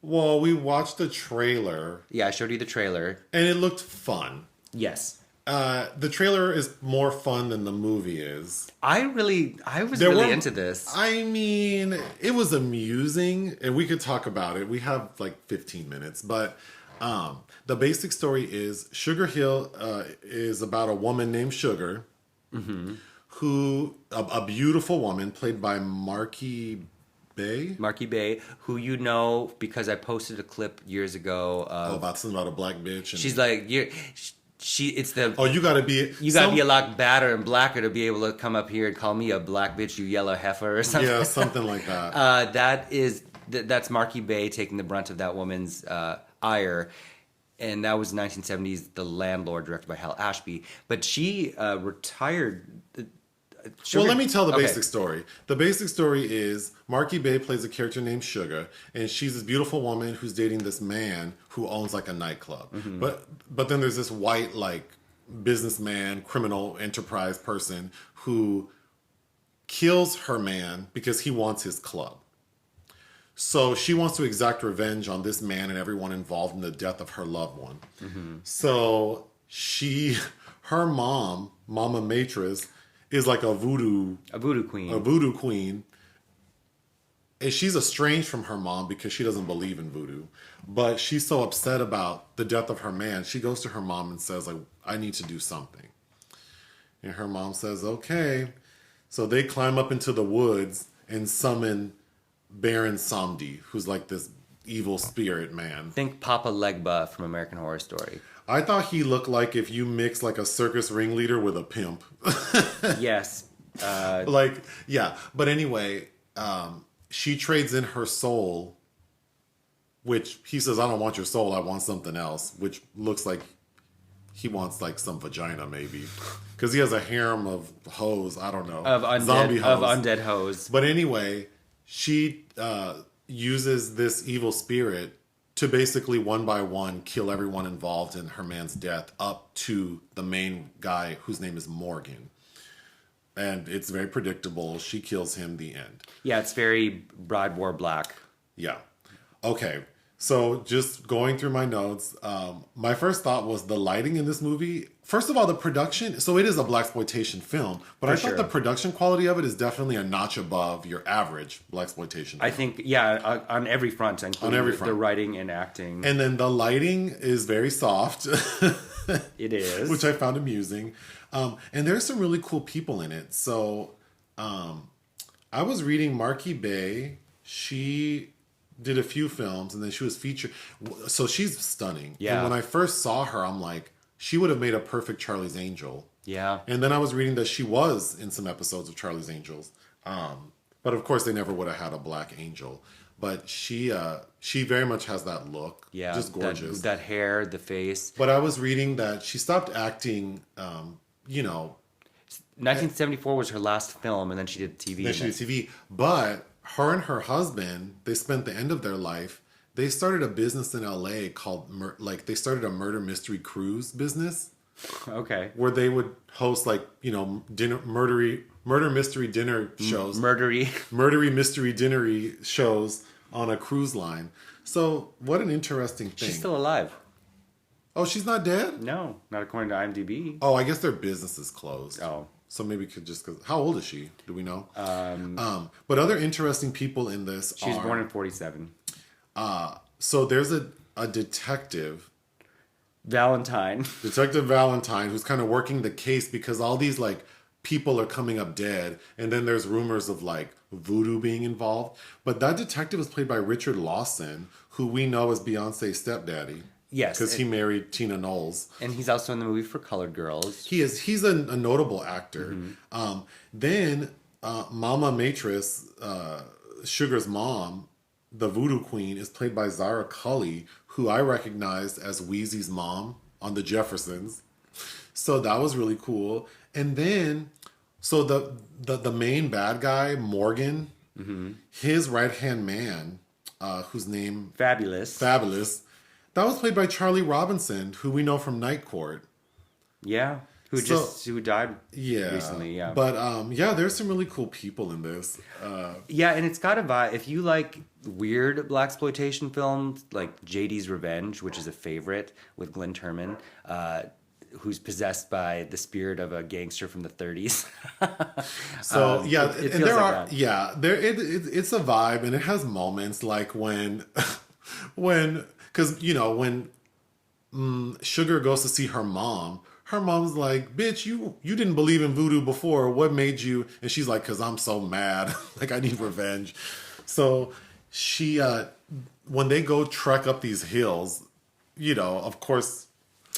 Well, we watched the trailer. Yeah, I showed you the trailer. And it looked fun. Yes. The trailer is more fun than the movie is. I was really into this. I mean, it was amusing, and we could talk about it. We have like 15 minutes, but the basic story is Sugar Hill is about a woman named Sugar, who a beautiful woman played by Marky Bay, who you know because I posted a clip years ago of about something about a black bitch. And she's like it's the you gotta be a lot badder and blacker to be able to come up here and call me a black bitch, you yellow heifer, or something. Yeah, something like that. That's Marky Bay taking the brunt of that woman's ire. And that was 1970s The Landlord, directed by Hal Ashby. But she retired. Well, let me tell the basic story. The basic story is Marky Bay plays a character named Sugar, and she's this beautiful woman who's dating this man who owns like a nightclub. But then there's this white like businessman, criminal enterprise person who kills her man because he wants his club. So she wants to exact revenge on this man and everyone involved in the death of her loved one. So her mom, Mama Maitress, is like a voodoo queen. And she's estranged from her mom because she doesn't believe in voodoo. But she's so upset about the death of her man, she goes to her mom and says, like, I need to do something. And her mom says, okay. So they climb up into the woods and summon Baron Samedi, who's like this evil spirit man. Think Papa Legba from American Horror Story. I thought he looked like if you mix like a circus ringleader with a pimp. Yes. But anyway, she trades in her soul, which he says, I don't want your soul, I want something else, which looks like he wants like some vagina maybe. Because he has a harem of hoes, I don't know. Zombie hoes. Of undead hoes. But anyway, she uses this evil spirit to basically one by one kill everyone involved in her man's death up to the main guy whose name is Morgan. And it's very predictable. She kills him, the end. Yeah, it's very Bride War Black. Yeah. Okay. So just going through my notes, my first thought was the lighting in this movie. First of all, the production. So it is a blaxploitation film, but I thought the production quality of it is definitely a notch above your average blaxploitation film. I think, yeah, on every front, including the writing and acting. And then the lighting is very soft. It is. Which I found amusing. And there's some really cool people in it. So I was reading Marky Bay. She did a few films, and then she was featured. So she's stunning. Yeah. And when I first saw her, I'm like, she would have made a perfect Charlie's Angel. Yeah. And then I was reading that she was in some episodes of Charlie's Angels. But of course, they never would have had a black angel. But she very much has that look. Yeah. Just gorgeous. That hair, the face. But I was reading that she stopped acting, 1974 was her last film, and then she did TV. But her and her husband, they spent the end of their life. They started a business in LA called they started a murder mystery cruise business. Okay. Where they would host murder mystery dinner shows. Murdery mystery dinner shows on a cruise line. So what an interesting thing. She's still alive. Oh, she's not dead? No, not according to IMDb. Oh, I guess their business is closed. Oh. So maybe could just... How old is she? Do we know? But other interesting people in this She was born in 47. So there's a detective... Valentine. Detective Valentine, who's kind of working the case because all these, like, people are coming up dead. And then there's rumors of, like, voodoo being involved. But that detective is played by Richard Lawson, who we know as Beyonce's stepdaddy. Yes. Because he married Tina Knowles. And he's also in the movie for Colored Girls. He is. He's a notable actor. Then Mama Matrix, Sugar's mom, the voodoo queen, is played by Zara Cully, who I recognized as Wheezy's mom on The Jeffersons. So that was really cool. And then, so the main bad guy, Morgan, his right-hand man, whose name... Fabulous. That was played by Charlie Robinson, who we know from Night Court. Yeah. Who died recently, yeah. But there's some really cool people in this. Yeah, and it's got a vibe. If you like weird blaxploitation films, like JD's Revenge, which is a favorite with Glenn Turman, who's possessed by the spirit of a gangster from the 30s. So it feels like it's a vibe, and it has moments like when because when Sugar goes to see her mom's like, bitch, you didn't believe in voodoo before. What made you? And she's like, because I'm so mad. Like, I need revenge. So she, when they go trek up these hills, of course,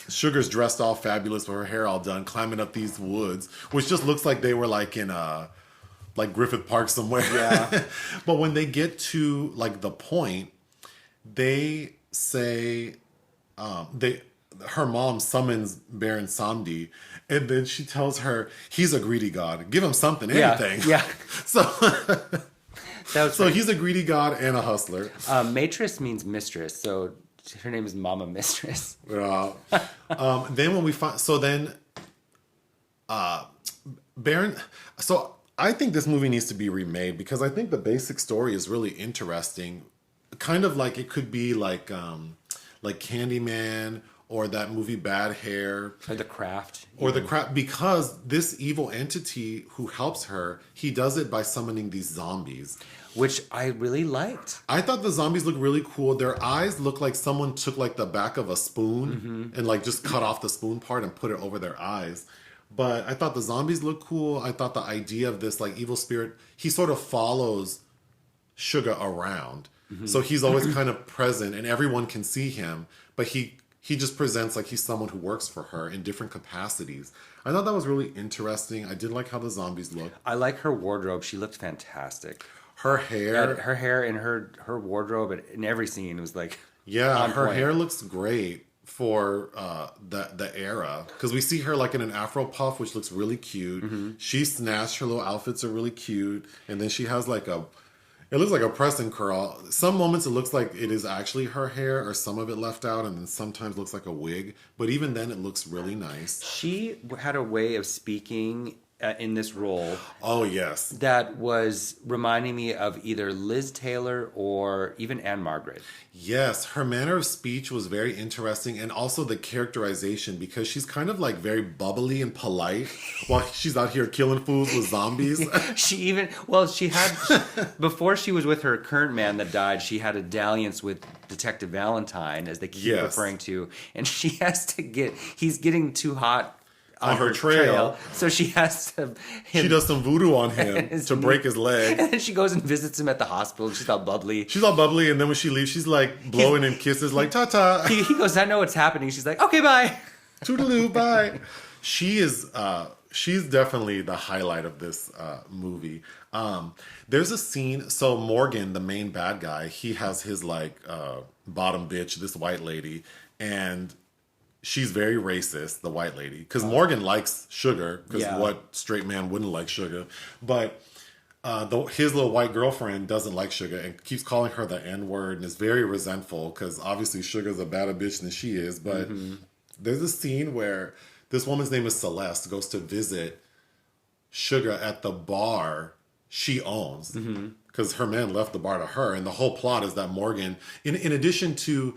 Sugar's dressed all fabulous with her hair all done, climbing up these woods, which just looks like they were like in like Griffith Park somewhere. Yeah. But when they get to like the point, they say, her mom summons Baron Samedi, and then she tells her he's a greedy god. Give him something, anything. Yeah. So he's a greedy god and a hustler. Matrix means mistress, so her name is Mama Mistress. Then when we find, Baron. So I think this movie needs to be remade because I think the basic story is really interesting. Kind of like it could be like Candyman. Or that movie Bad Hair. Or The Craft. Because this evil entity who helps her, he does it by summoning these zombies. Which I really liked. I thought the zombies looked really cool. Their eyes look like someone took like the back of a spoon and like just cut off the spoon part and put it over their eyes. But I thought the zombies looked cool. I thought the idea of this like evil spirit, he sort of follows Sugar around. So he's always kind of present and everyone can see him. But he just presents like he's someone who works for her in different capacities. I thought that was really interesting. I did like how the zombies looked. I like her wardrobe. She looked fantastic. Her hair. Her hair and her wardrobe in every scene was like... Yeah, her hair looks great for the era. Because we see her like in an Afro puff, which looks really cute. She's snatched. Her little outfits are really cute. And then she has like it looks like a press and curl. Some moments it looks like it is actually her hair or some of it left out, and then sometimes looks like a wig. But even then it looks really nice. She had a way of speaking in this role. Oh, yes. That was reminding me of either Liz Taylor or even Anne Margaret. Yes, her manner of speech was very interesting, and also the characterization, because she's kind of like very bubbly and polite while she's out here killing fools with zombies. She had, before she was with her current man that died, she had a dalliance with Detective Valentine, as they keep referring to, and he's getting too hot on her trail. So she has to... She does some voodoo on him to break his leg. And then she goes and visits him at the hospital. She's all bubbly. And then when she leaves, she's like blowing him kisses like, ta-ta. He goes, I know what's happening. She's like, okay, bye. Toodaloo, bye. She's definitely the highlight of this movie. There's a scene, so Morgan, the main bad guy, he has his like bottom bitch, this white lady, and... She's very racist, the white lady. Because Morgan likes Sugar. Because what straight man wouldn't like Sugar? But his little white girlfriend doesn't like Sugar and keeps calling her the N-word and is very resentful because obviously Sugar's a badder bitch than she is. But there's a scene where this woman's name is Celeste, goes to visit Sugar at the bar she owns. Because her man left the bar to her. And the whole plot is that Morgan, in addition to...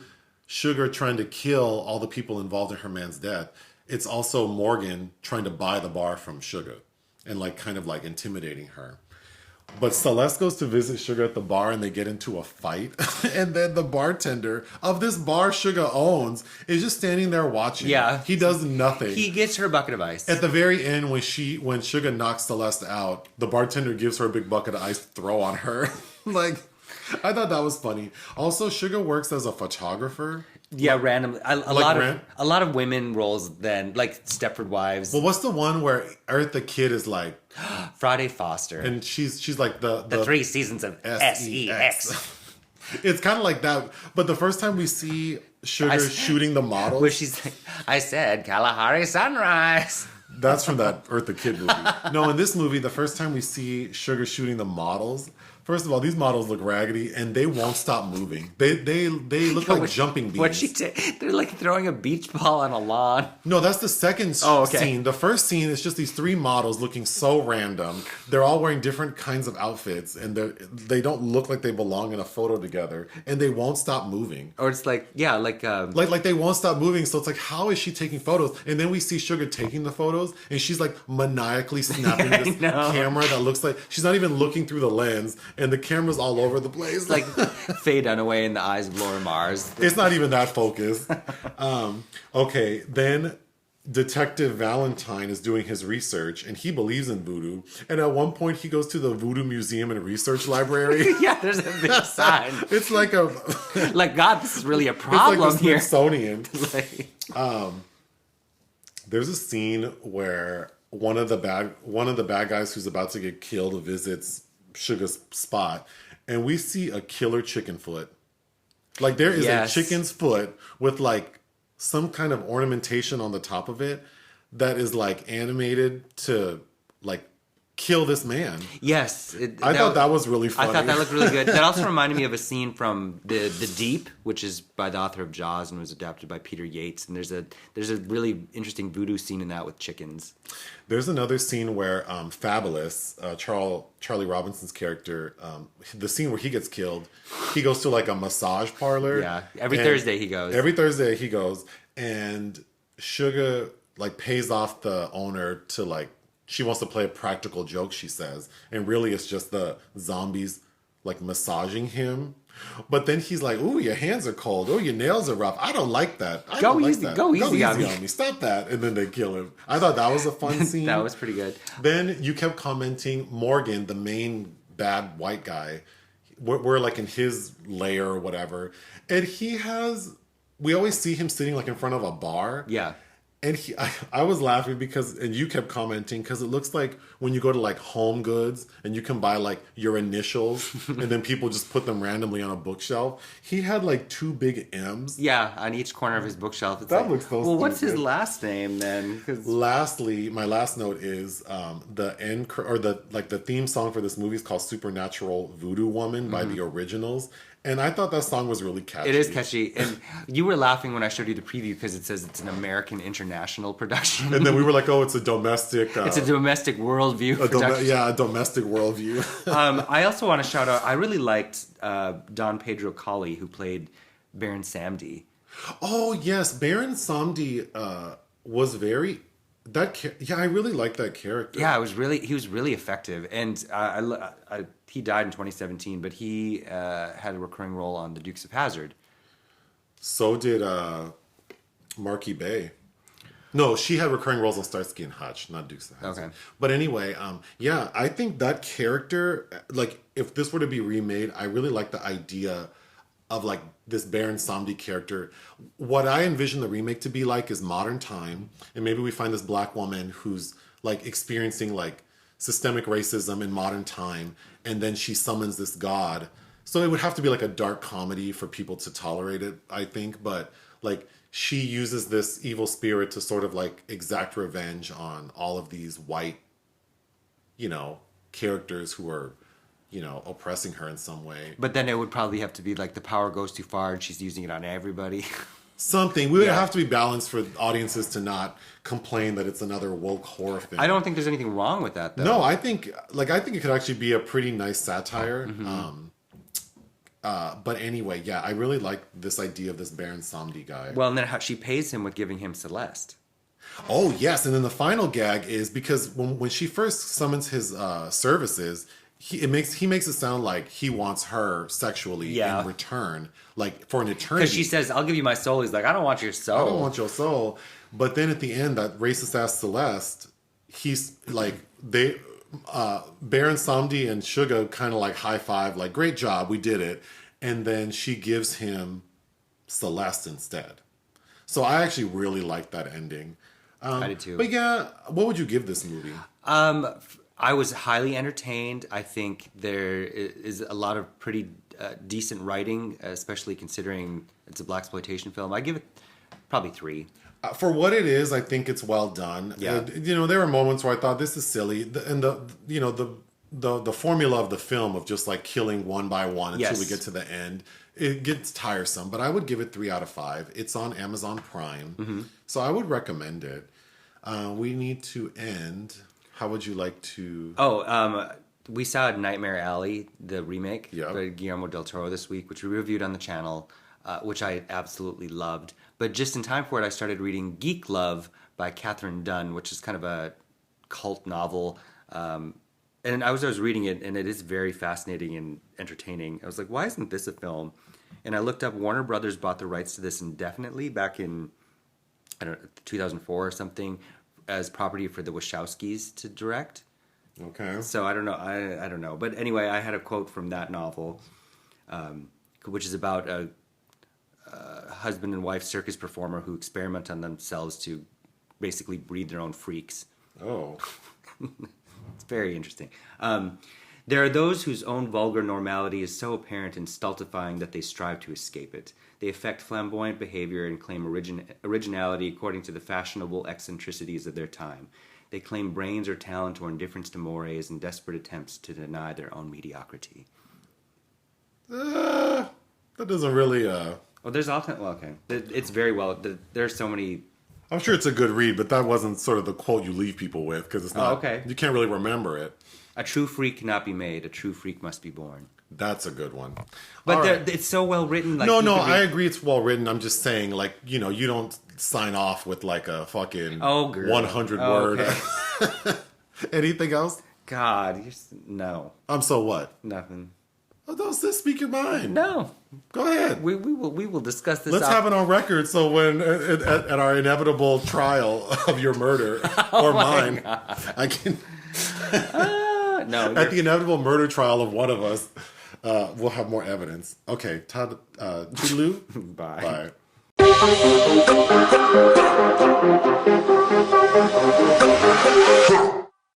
Sugar trying to kill all the people involved in her man's death. It's also Morgan trying to buy the bar from Sugar and like kind of like intimidating her. But Celeste goes to visit Sugar at the bar and they get into a fight. And then the bartender of this bar Sugar owns is just standing there watching. Yeah. He does nothing. He gets her a bucket of ice. At the very end, when Sugar knocks Celeste out, the bartender gives her a big bucket of ice to throw on her. Like... I thought that was funny. Also, Sugar works as a photographer. Yeah, randomly. A Like a lot of women roles then, like Stepford Wives, Well, what's the one where Eartha Kitt is like, Friday Foster, and she's like the 3 seasons of SEX. It's kind of like that, but the first time we see Sugar shooting the models, Where she's like, I said Kalahari Sunrise. that's from that Eartha Kitt movie. No, in this movie, the first time we see Sugar shooting the models, first of all, these models look raggedy and they won't stop moving. They look like jumping beans. They're like throwing a beach ball on a lawn. No, that's the second scene. The first scene is just these 3 models looking so random. They're all wearing different kinds of outfits, and they don't look like they belong in a photo together, and they won't stop moving. Or it's like, yeah, like they won't stop moving. So it's like, how is she taking photos? And then we see Sugar taking the photos, and she's like maniacally snapping this camera that looks like she's not even looking through the lens, and the camera's all over the place. like Faye Dunaway in the eyes of Laura Mars. It's not even that focused. Okay, then Detective Valentine is doing his research, and he believes in voodoo. And at one point, he goes to the Voodoo Museum and Research Library. Yeah, there's a big sign. It's like a like, God, this is really a problem it's like the here. Smithsonian. There's a scene where one of the bad guys who's about to get killed visits Sugar's spot, and we see a killer chicken foot. Like, there is a chicken's foot with like some kind of ornamentation on the top of it that is like animated to like kill this man. Yes. I thought that was really funny. I thought that looked really good. That also reminded me of a scene from The Deep, which is by the author of Jaws and was adapted by Peter Yates. And there's a really interesting voodoo scene in that with chickens. There's another scene where Fabulous, Charlie Robinson's character, the scene where he gets killed, he goes to like a massage parlor. Yeah, every Thursday he goes. Every Thursday he goes, and Sugar like pays off the owner to like, she wants to play a practical joke, she says. And really it's just the zombies like massaging him. But then he's like, ooh, your hands are cold. Oh, your nails are rough. I don't like that. Go easy on me. Stop that. And then they kill him. I thought that was a fun scene. That was pretty good. Then you kept commenting, Morgan, the main bad white guy, we're like in his lair or whatever. And we always see him sitting like in front of a bar. Yeah. And I was laughing because, and you kept commenting, because it looks like when you go to like Home Goods and you can buy like your initials and then people just put them randomly on a bookshelf. He had like 2 big M's. Yeah, on each corner of his bookshelf. That looks so stupid. What's his last name then? Lastly, my last note is the end, or the theme song for this movie is called Supernatural Voodoo Woman by the Originals. And I thought that song was really catchy. It is catchy. And you were laughing when I showed you the preview because it says it's an American international production. And then we were like, oh, it's a domestic... it's a domestic worldview production. A domestic worldview. I also want to shout out, I really liked Don Pedro Colley, who played Baron Samedi. Oh, yes. Baron Samedi was very... I really liked that character. Yeah, he was really effective. And he died in 2017, but he had a recurring role on The Dukes of Hazzard. So did Marky Bay. No, she had recurring roles on Starsky and Hutch, not Dukes of Hazzard. Okay. But anyway, I think that character, like, if this were to be remade, I really like the idea of like this Baron Samedi character. What I envision the remake to be like is modern time, and maybe we find this black woman who's like experiencing like systemic racism in modern time, and then she summons this god. So it would have to be like a dark comedy for people to tolerate it, I think, but like she uses this evil spirit to sort of like exact revenge on all of these white, characters who are oppressing her in some way. But then it would probably have to be like the power goes too far and she's using it on everybody. Something. We would have to be balanced for audiences to not complain that it's another woke horror film. I don't think there's anything wrong with that, though. No, I think it could actually be a pretty nice satire. Mm-hmm. But anyway, yeah, I really like this idea of this Baron Samedi guy. Well, and then how she pays him with giving him Celeste. Oh, yes. And then the final gag is because when she first summons his services... He makes it sound like he wants her sexually in return, like for an eternity. Because she says, "I'll give you my soul." He's like, "I don't want your soul. I don't want your soul." But then at the end, that racist ass Celeste, he's like Baron Samedi and Sugar kind of like high five, like, "Great job, we did it." And then she gives him Celeste instead. So I actually really liked that ending. I did too. But yeah, what would you give this movie? I was highly entertained. I think there is a lot of pretty decent writing, especially considering it's a blaxploitation film. I give it probably 3. For what it is, I think it's well done. Yeah. There were moments where I thought this is silly, and the formula of the film of just like killing one by one until we get to the end, it gets tiresome. But I would give it 3 out of 5. It's on Amazon Prime, so I would recommend it. We need to end. How would you like to? We saw Nightmare Alley, the remake by Guillermo del Toro this week, which we reviewed on the channel, which I absolutely loved. But just in time for it, I started reading Geek Love by Catherine Dunn, which is kind of a cult novel. And I was reading it, and it is very fascinating and entertaining. I was like, why isn't this a film? And I looked up, Warner Brothers bought the rights to this indefinitely back in, 2004 or something, as property for the Wachowskis to direct. Okay. So I don't know. I don't know. But anyway, I had a quote from that novel, which is about a husband and wife circus performer who experiment on themselves to basically breed their own freaks. Oh. It's very interesting. There are those whose own vulgar normality is so apparent and stultifying that they strive to escape it. They affect flamboyant behavior and claim originality according to the fashionable eccentricities of their time. They claim brains or talent or indifference to mores in desperate attempts to deny their own mediocrity. That doesn't really... Well, there's all... Well, okay. It's very well... There's so many... I'm sure it's a good read, but that wasn't sort of the quote you leave people with, because it's not... okay. You can't really remember it. A true freak cannot be made. A true freak must be born. That's a good one. But it's so well written. Like, no, I agree it's well written. I'm just saying, like, you don't sign off with, like, a fucking 100 word. Okay. Anything else? God, no. So what? Nothing. Oh, don't speak your mind. No. Go ahead. We will discuss this. Let's have it on record so when at our inevitable trial of your murder or mine, God. I can... No. At the inevitable murder trial of one of us, we'll have more evidence. Okay, Todd, toodaloo. Bye. Bye.